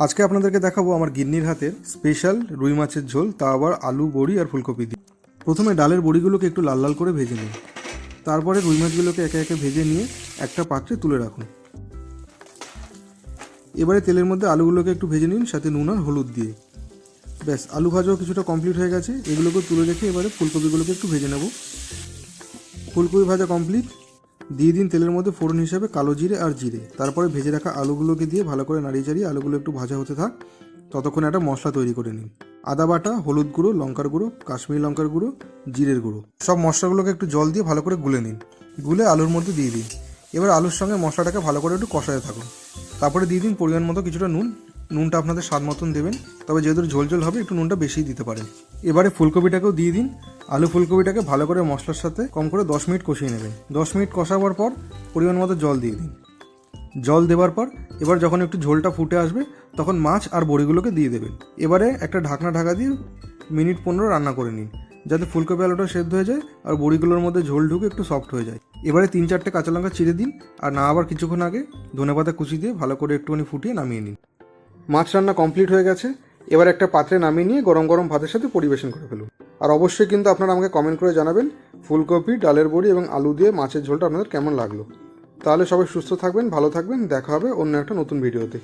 আজকে আপনাদেরকে দেখাবো আমার গিন্নির হাতের স্পেশাল রুই মাছের ঝোল, তা আবার আলু, বড়ি আর ফুলকপি দিয়ে। প্রথমে ডালের বড়িগুলোকে একটু লাল লাল করে ভেজে নিন। তারপরে রুই মাছগুলোকে একে একে ভেজে নিয়ে একটা পাত্রে তুলে রাখুন। এবারে তেলের মধ্যে আলুগুলোকে একটু ভেজে নিন, সাথে নুন আর হলুদ দিয়ে। ব্যাস, আলু ভাজাও কিছুটা কমপ্লিট হয়ে গেছে। এগুলোকে তুলে রেখে এবারে ফুলকপিগুলোকে একটু ভেজে নেব। ফুলকপি ভাজা কমপ্লিট। দিয়ে দিন তেলের মধ্যে ফোড়ন হিসাবে কালো জিরে আর জিরে। তারপরে ভেজে রাখা আলুগুলোকে দিয়ে ভালো করে নাড়িয়ে চাড়িয়ে আলুগুলো একটু ভাজা হতে থাক। ততক্ষণে একটা মশলা তৈরি করে নিন। আদা বাটা, হলুদ গুঁড়ো, লঙ্কার গুঁড়ো, কাশ্মীরি লঙ্কার গুঁড়ো, জিরের গুঁড়ো, সব মশলাগুলোকে একটু জল দিয়ে ভালো করে গুলে নিন। গুলে আলুর মধ্যে দিয়ে দিন। এবার আলুর সঙ্গে মশলাটাকে ভালো করে একটু কষাতে থাকুন। তারপরে দিয়ে দিন পরিমাণ মতো কিছুটা নুন। নুনটা আপনাদের স্বাদ মতন দেবেন, তবে যেহেতু ঝোল ঝোল হবে একটু নুনটা বেশিই দিতে পারেন। এবারে ফুলকপিটাকেও দিয়ে দিন। আলু ফুলকপিটাকে ভালো করে মশলার সাথে কম করে 10 মিনিট কষিয়ে নেবেন। 10 মিনিট কষাবার পর পরিমাণ মতো জল দিয়ে দিন। জল দেওয়ার পর এবার যখন একটু ঝোলটা ফুটে আসবে তখন মাছ আর বড়িগুলোকে দিয়ে দেবেন। এবারে একটা ঢাকা দিয়ে মিনিট 15 রান্না করে নিন, যাতে ফুলকপি আলুটা সেদ্ধ হয়ে যায় আর বড়িগুলোর মধ্যে ঝোল ঢুকে একটু সফট হয়ে যায়। এবারে 3-4টে কাঁচা লঙ্কা চিড়ে দিন, আর না আবার কিছুক্ষণ আগে ধনেপাতা কুচি দিয়ে ভালো করে একটুখানি ফুটিয়ে নামিয়ে নিন। মাছ রান্না কমপ্লিট হয়ে গেছে। এবার একটা পাত্রে নামিয়ে নিয়ে গরম গরম ভাতের সাথে পরিবেশন করে ফেলুন। আর অবশ্যই কিন্তু আপনারা আমাকে কমেন্ট করে জানাবেন ফুলকপি, ডালের বড়ি এবং আলু দিয়ে মাছের ঝোলটা আপনাদের কেমন লাগলো। তাহলে সবাই সুস্থ থাকবেন, ভালো থাকবেন। দেখা হবে অন্য একটা নতুন ভিডিওতে।